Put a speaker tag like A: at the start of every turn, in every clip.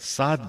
A: 7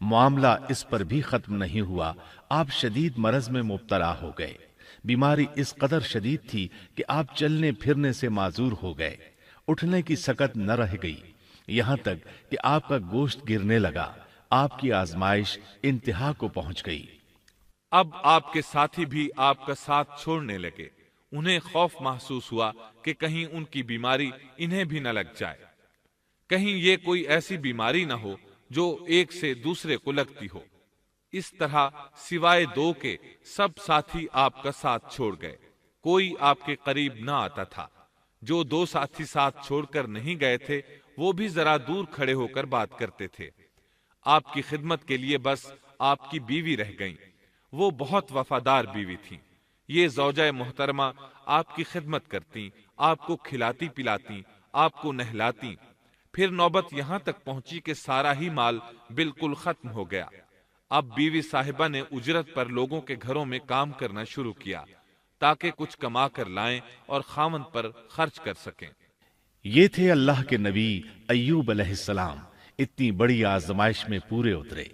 A: معاملہ اس پر بھی ختم نہیں ہوا، آپ شدید مرض میں مبتلا ہو گئے۔ بیماری اس قدر شدید تھی کہ آپ چلنے پھرنے سے معذور ہو گئے، اٹھنے کی سکت نہ رہ گئی، یہاں تک کہ آپ کا گوشت گرنے لگا۔ آپ کی آزمائش انتہا کو پہنچ گئی۔
B: اب آپ کے ساتھی بھی آپ کا ساتھ چھوڑنے لگے۔ انہیں خوف محسوس ہوا کہ کہیں ان کی بیماری انہیں بھی نہ لگ جائے، کہیں یہ کوئی ایسی بیماری نہ ہو جو ایک سے دوسرے کو لگتی ہو۔ اس طرح سوائے دو کے سب ساتھی آپ کا ساتھ چھوڑ گئے، کوئی آپ کے قریب نہ آتا تھا۔ جو دو ساتھی ساتھ چھوڑ کر نہیں گئے تھے وہ بھی ذرا دور کھڑے ہو کر بات کرتے تھے۔ آپ کی خدمت کے لیے بس آپ کی بیوی رہ گئیں، وہ بہت وفادار بیوی تھیں۔ یہ زوجہ محترمہ آپ کی خدمت کرتی، آپ کو کھلاتی پلاتی، آپ کو نہلاتی۔ پھر نوبت یہاں تک پہنچی کہ سارا ہی مال بالکل ختم ہو گیا۔ اب بیوی صاحبہ نے اجرت پر لوگوں کے گھروں میں کام کرنا شروع کیا تاکہ کچھ کما کر لائیں اور خاوند پر خرچ کر سکیں۔
A: یہ تھے اللہ کے نبی ایوب علیہ السلام، اتنی بڑی آزمائش میں پورے اترے۔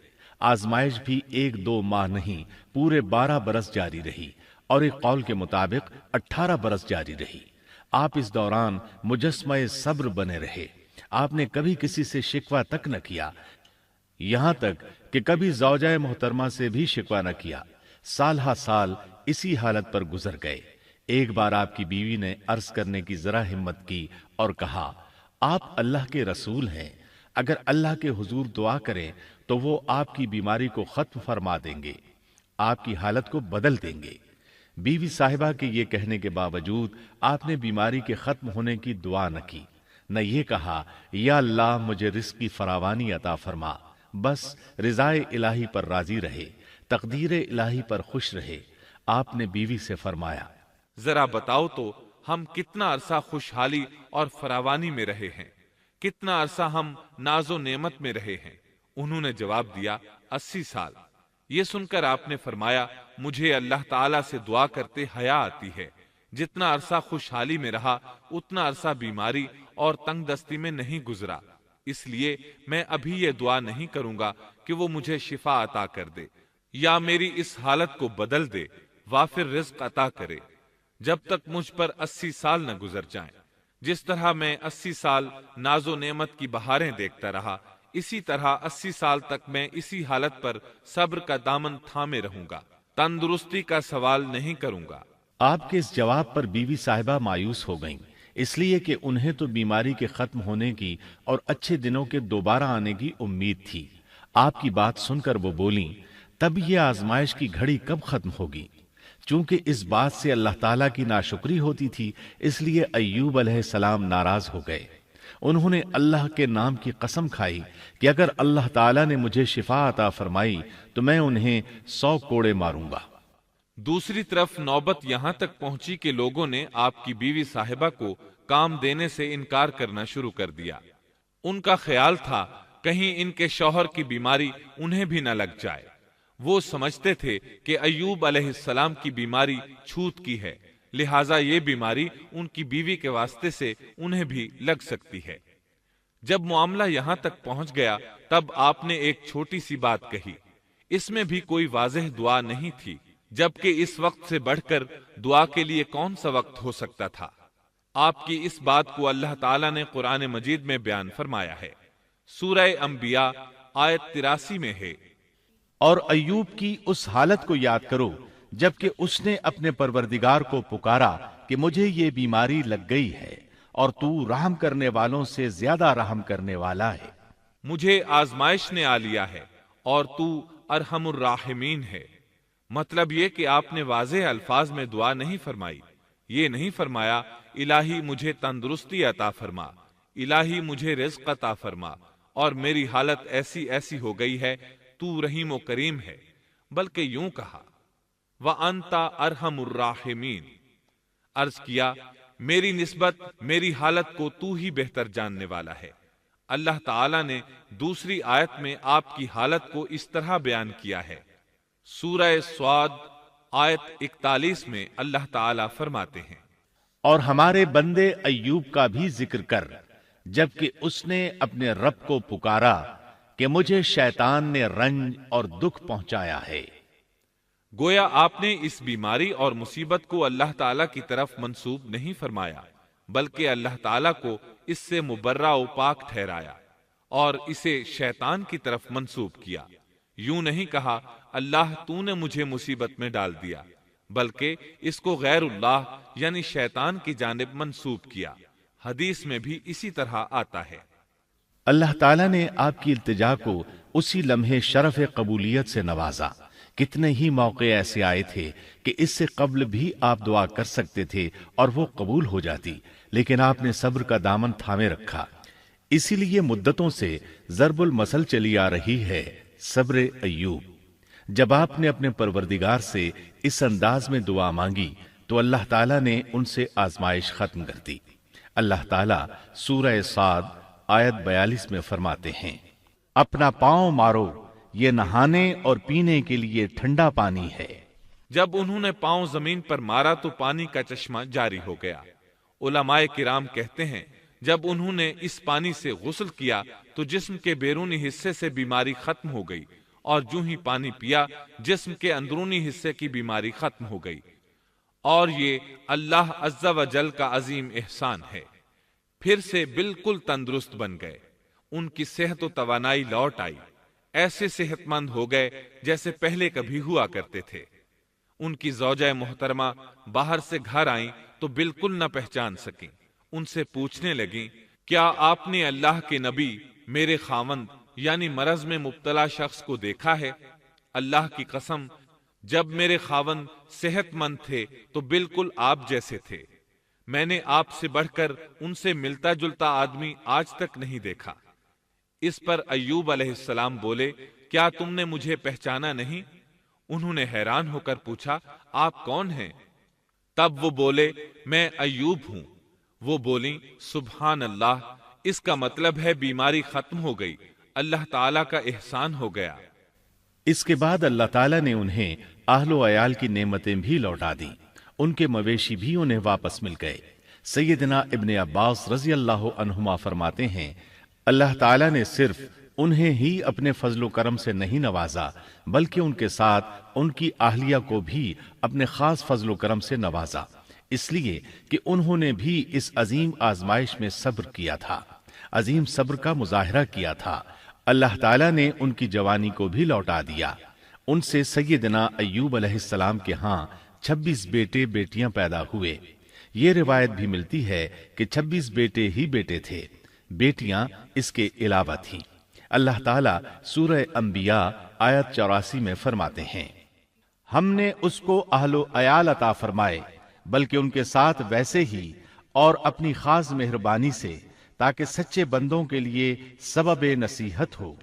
A: آزمائش بھی 1-2 ماہ نہیں، پورے 12 برس جاری رہی، اور ایک قول کے مطابق 18 برس جاری رہی۔ آپ اس دوران مجسمہ صبر بنے رہے۔ آپ نے کبھی کسی سے شکوہ تک نہ کیا، یہاں تک کہ کبھی زوجہ محترمہ سے بھی شکوہ نہ کیا۔ سال ہا سال اسی حالت پر گزر گئے۔ ایک بار آپ کی بیوی نے عرض کرنے کی ذرا ہمت کی اور کہا، آپ اللہ کے رسول ہیں، اگر اللہ کے حضور دعا کریں تو وہ آپ کی بیماری کو ختم فرما دیں گے، آپ کی حالت کو بدل دیں گے۔ بیوی صاحبہ کے یہ کہنے کے باوجود آپ نے بیماری کے ختم ہونے کی دعا نہ کی، نہ یہ کہا یا اللہ مجھے رزق کی فراوانی عطا فرما، بس رضائے الہی پر راضی رہے، تقدیر الہی پر خوش رہے۔ آپ نے بیوی سے فرمایا،
B: ذرا بتاؤ تو ہم کتنا عرصہ خوشحالی اور فراوانی میں رہے ہیں، کتنا عرصہ ہم ناز و نعمت میں رہے ہیں؟ انہوں نے جواب دیا، 80 سال۔ یہ سن کر آپ نے فرمایا، مجھے اللہ تعالیٰ سے دعا کرتے حیا آتی ہے، جتنا عرصہ خوشحالی میں رہا اتنا عرصہ بیماری اور تنگ دستی میں نہیں گزرا، اس لیے میں ابھی یہ دعا نہیں کروں گا کہ وہ مجھے شفا عطا کر دے یا میری اس حالت کو بدل دے، وافر رزق عطا کرے، جب تک مجھ پر 80 سال نہ گزر جائیں۔ جس طرح میں 80 سال ناز و نعمت کی بہاریں دیکھتا رہا، اسی طرح 80 سال تک میں اسی حالت پر صبر کا دامن تھامے رہوں گا، تندرستی کا سوال نہیں کروں گا۔
A: آپ کے اس جواب پر بیوی صاحبہ مایوس ہو گئیں، اس لیے کہ انہیں تو بیماری کے ختم ہونے کی اور اچھے دنوں کے دوبارہ آنے کی امید تھی۔ آپ کی بات سن کر وہ بولیں، تب یہ آزمائش کی گھڑی کب ختم ہوگی؟ چونکہ اس بات سے اللہ تعالیٰ کی ناشکری ہوتی تھی، اس لیے ایوب علیہ السلام ناراض ہو گئے۔ انہوں نے اللہ کے نام کی قسم کھائی کہ اگر اللہ تعالیٰ نے مجھے شفا عطا فرمائی تو میں انہیں 100 کوڑے ماروں گا۔
B: دوسری طرف نوبت یہاں تک پہنچی کہ لوگوں نے آپ کی بیوی صاحبہ کو کام دینے سے انکار کرنا شروع کر دیا۔ ان کا خیال تھا کہیں ان کے شوہر کی بیماری انہیں بھی نہ لگ جائے۔ وہ سمجھتے تھے کہ ایوب علیہ السلام کی بیماری چھوت کی ہے، لہٰذا یہ بیماری ان کی بیوی کے واسطے سے انہیں بھی لگ سکتی ہے۔ جب معاملہ یہاں تک پہنچ گیا تب آپ نے ایک چھوٹی سی بات کہی، اس میں بھی کوئی واضح دعا نہیں تھی، جبکہ اس وقت سے بڑھ کر دعا کے لیے کون سا وقت ہو سکتا تھا؟ آپ کی اس بات کو اللہ تعالیٰ نے قرآن مجید میں بیان فرمایا ہے۔ سورہ انبیاء آیت 83 میں ہے،
A: اور ایوب کی اس حالت کو یاد کرو جبکہ اس نے اپنے پروردگار کو پکارا کہ مجھے یہ بیماری لگ گئی ہے اور تو رحم کرنے والوں سے زیادہ رحم کرنے والا ہے۔
B: مجھے آزمائش نے آ لیا ہے اور تو ارحم الراحمین ہے۔ مطلب یہ کہ آپ نے واضح الفاظ میں دعا نہیں فرمائی، یہ نہیں فرمایا الہی مجھے تندرستی عطا فرما، الہی مجھے رزق عطا فرما اور میری حالت ایسی ایسی ہو گئی ہے، تو رحیم و کریم ہے، بلکہ یوں کہا وَأَنْتَ أَرْحَمُ الرَّاحِمِينَ، عرض کیا میری نسبت میری حالت کو تو ہی بہتر جاننے والا ہے۔ اللہ تعالیٰ نے دوسری آیت میں آپ کی حالت کو اس طرح بیان کیا ہے۔ سورہ صاد آیت 41 میں اللہ تعالیٰ فرماتے ہیں،
A: اور ہمارے بندے ایوب کا بھی ذکر کر، جبکہ اس نے اپنے رب کو پکارا کہ مجھے شیطان نے رنج اور دکھ پہنچایا ہے۔
B: گویا آپ نے اس بیماری اور مصیبت کو اللہ تعالیٰ کی طرف منسوب نہیں فرمایا، بلکہ اللہ تعالیٰ کو اس سے مبرہ و پاک ٹھہرایا اور اسے شیطان کی طرف منسوب کیا۔ یوں نہیں کہا اللہ تو نے مجھے مصیبت میں ڈال دیا، بلکہ اس کو غیر اللہ یعنی شیطان کی جانب منسوب کیا۔ حدیث میں بھی اسی طرح آتا ہے۔
A: اللہ تعالیٰ نے آپ کی التجا کو اسی لمحے شرف قبولیت سے نوازا۔ کتنے ہی موقع ایسے آئے تھے کہ اس سے قبل بھی آپ دعا کر سکتے تھے اور وہ قبول ہو جاتی، لیکن آپ نے صبر کا دامن تھامے رکھا۔ اسی لیے مدتوں سے ضرب المثل چلی آ رہی ہے صبر ایوب۔ جب آپ نے اپنے پروردگار سے اس انداز میں دعا مانگی تو اللہ تعالیٰ نے ان سے آزمائش ختم کر دی۔ اللہ تعالیٰ سورہ صاد آیت 42 میں فرماتے ہیں، اپنا پاؤں مارو، یہ نہانے اور پینے کے لیے ٹھنڈا پانی ہے۔
B: جب انہوں نے پاؤں زمین پر مارا تو پانی کا چشمہ جاری ہو گیا۔ علماء کرام کہتے ہیں جب انہوں نے اس پانی سے غسل کیا تو جسم کے بیرونی حصے سے بیماری ختم ہو گئی، اور جو ہی پانی پیا جسم کے اندرونی حصے کی بیماری ختم ہو گئی، اور یہ اللہ عز و جل کا عظیم احسان ہے۔ پھر سے بالکل تندرست بن گئے، ان کی صحت و توانائی لوٹ آئی، ایسے صحت مند ہو گئے جیسے پہلے کبھی ہوا کرتے تھے۔ ان کی زوجہ محترمہ باہر سے گھر آئیں تو بالکل نہ پہچان سکیں۔ ان سے پوچھنے لگیں، کیا آپ نے اللہ کے نبی میرے خاوند یعنی مرض میں مبتلا شخص کو دیکھا ہے؟ اللہ کی قسم، جب میرے خاوند صحت مند تھے تو بالکل آپ جیسے تھے۔ میں نے آپ سے بڑھ کر ان سے ملتا جلتا آدمی آج تک نہیں دیکھا۔ اس پر ایوب علیہ السلام بولے، کیا تم نے مجھے پہچانا نہیں؟ انہوں نے حیران ہو کر پوچھا، آپ کون ہیں؟ تب وہ بولے، میں ایوب ہوں۔ وہ بولیں، سبحان اللہ، اس کا مطلب ہے بیماری ختم ہو گئی، اللہ تعالیٰ کا احسان ہو گیا۔
A: اس کے بعد اللہ تعالیٰ نے انہیں اہل و عیال کی نعمتیں بھی لوٹا دیں، ان کے مویشی بھی انہیں واپس مل گئے۔ سیدنا ابن عباس رضی اللہ عنہما فرماتے ہیں، اللہ تعالیٰ نے صرف انہیں ہی اپنے فضل و کرم سے نہیں نوازا، بلکہ ان کے ساتھ ان کی اہلیہ کو بھی اپنے خاص فضل و کرم سے نوازا، اس لیے کہ انہوں نے بھی اس عظیم آزمائش میں صبر کیا تھا، عظیم صبر کا مظاہرہ کیا تھا۔ اللہ تعالیٰ نے ان کی جوانی کو بھی لوٹا دیا۔ ان سے سیدنا ایوب علیہ السلام کے ہاں 26 بیٹے بیٹیاں پیدا ہوئے۔ یہ روایت بھی ملتی ہے کہ 26 بیٹے ہی بیٹے تھے، بیٹیاں اس کے علاوہ تھیں۔ اللہ تعالیٰ سورہ انبیاء آیت 84 میں فرماتے ہیں، ہم نے اس کو اہل و عیال عطا فرمائے، بلکہ ان کے ساتھ ویسے ہی اور اپنی خاص مہربانی سے، تاکہ سچے بندوں کے لیے سبب نصیحت ہو۔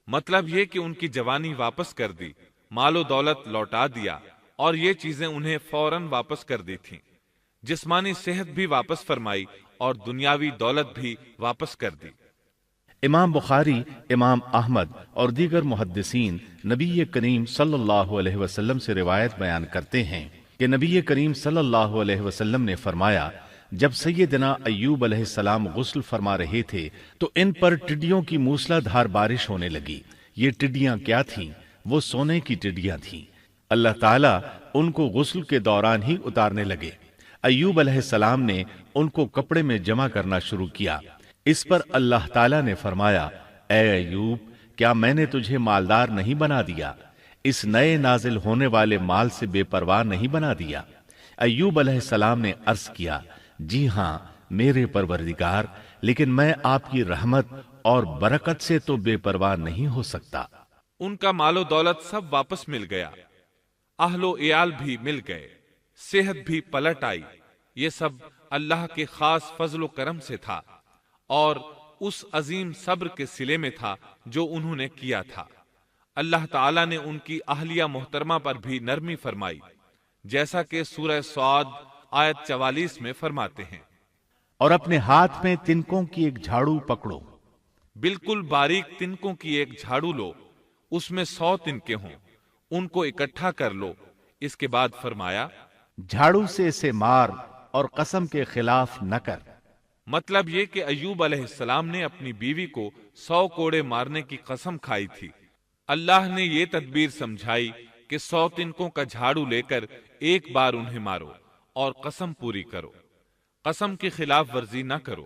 B: مطلب یہ کہ ان کی جوانی واپس کر دی، مال و دولت لوٹا دیا، اور یہ چیزیں انہیں فوراً واپس کر دی تھیں۔ جسمانی صحت بھی واپس فرمائی اور دنیاوی دولت بھی واپس کر دی۔
A: امام بخاری، امام احمد اور دیگر محدثین نبی کریم صلی اللہ علیہ وسلم سے روایت بیان کرتے ہیں کہ نبی کریم صلی اللہ علیہ وسلم نے فرمایا، جب سیدنا ایوب علیہ السلام غسل فرما رہے تھے تو ان پر ٹڈیوں کی موسلا دھار بارش ہونے لگی۔ یہ ٹڈیاں کیا تھیں؟ وہ سونے کی ٹڈیاں تھیں۔ اللہ تعالیٰ ان کو غسل کے دوران ہی اتارنے لگے۔ ایوب علیہ السلام نے ان کو کپڑے میں جمع کرنا شروع کیا۔ اس پر اللہ تعالیٰ نے فرمایا، اے ایوب، کیا میں نے تجھے مالدار نہیں بنا دیا؟ اس نئے نازل ہونے والے مال سے بے پرواہ نہیں بنا دیا؟ ایوب علیہ السلام نے عرض کیا، جی ہاں میرے پروردگار، لیکن میں آپ کی رحمت اور برکت سے تو بے پرواہ نہیں ہو سکتا۔
B: ان کا مال و دولت سب واپس مل گیا، اہل و عیال بھی مل گئے، صحت بھی پلٹ آئی۔ یہ سب اللہ کے خاص فضل و کرم سے تھا اور اس عظیم صبر کے صلے میں تھا جو انہوں نے کیا تھا۔ اللہ تعالیٰ نے ان کی اہلیہ محترمہ پر بھی نرمی فرمائی، جیسا کہ سورہ صاد آیت 44 میں فرماتے ہیں،
A: اور اپنے ہاتھ میں تنکوں کی ایک جھاڑو پکڑو۔
B: بالکل باریک تنکوں کی ایک جھاڑو لو، اس میں 100 تنکے ہوں، ان کو اکٹھا کر لو۔ اس کے بعد فرمایا،
A: جھاڑو سے اسے مار اور قسم کے خلاف نہ کر۔
B: مطلب یہ کہ ایوب علیہ السلام نے اپنی بیوی کو 100 کوڑے مارنے کی قسم کھائی تھی۔ اللہ نے یہ تدبیر سمجھائی کہ 100 تنکوں کا جھاڑو لے کر ایک بار انہیں مارو اور قسم پوری کرو، قسم کی خلاف ورزی نہ کرو،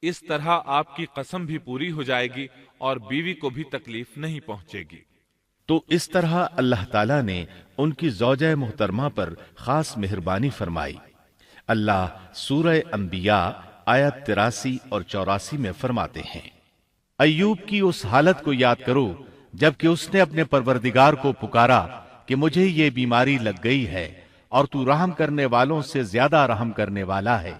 B: اس طرح آپ کی قسم بھی پوری ہو جائے گی اور بیوی کو بھی تکلیف نہیں پہنچے گی۔
A: تو اس طرح اللہ تعالیٰ نے ان کی زوجہ محترمہ پر خاص مہربانی فرمائی۔ اللہ سورہ انبیاء آیت 83 اور 84 میں فرماتے ہیں، ایوب کی اس حالت کو یاد کرو جبکہ اس نے اپنے پروردگار کو پکارا کہ مجھے یہ بیماری لگ گئی ہے اور تو رحم کرنے والوں سے زیادہ رحم کرنے والا ہے،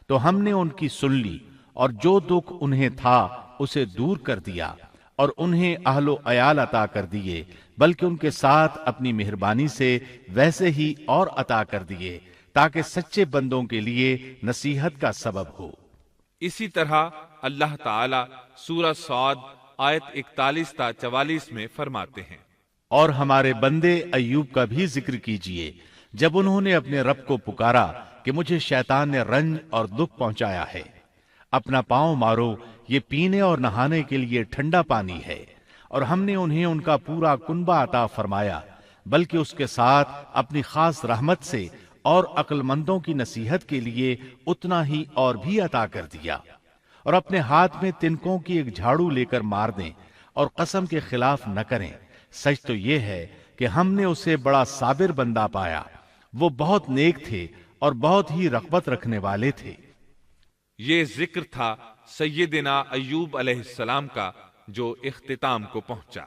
A: تو ہم نے ان کی سن لی اور جو دکھ انہیں تھا اسے دور کر دیا اور انہیں اہل و عیال عطا کر دیے، بلکہ ان کے ساتھ اپنی مہربانی سے ویسے ہی اور عطا کر دیے تاکہ سچے بندوں کے لیے نصیحت کا سبب ہو۔
B: اسی طرح اللہ تعالی سورہ صاد آیت 41 تا 44 میں فرماتے ہیں،
A: اور ہمارے بندے ایوب کا بھی ذکر کیجئے جب انہوں نے اپنے رب کو پکارا کہ مجھے شیطان نے رنج اور دکھ پہنچایا ہے، اپنا پاؤں مارو، یہ پینے اور نہانے کے لیے ٹھنڈا پانی ہے، اور ہم نے انہیں ان کا پورا کنبہ عطا فرمایا، بلکہ اس کے ساتھ اپنی خاص رحمت سے اور عقل مندوں کی نصیحت کے لیے اتنا ہی اور بھی عطا کر دیا، اور اپنے ہاتھ میں تنکوں کی ایک جھاڑو لے کر مار دیں اور قسم کے خلاف نہ کریں۔ سچ تو یہ ہے کہ ہم نے اسے بڑا صابر بندہ پایا، وہ بہت نیک تھے اور بہت ہی رغبت رکھنے والے تھے۔
B: یہ ذکر تھا سیدنا ایوب علیہ السلام کا جو اختتام کو پہنچا۔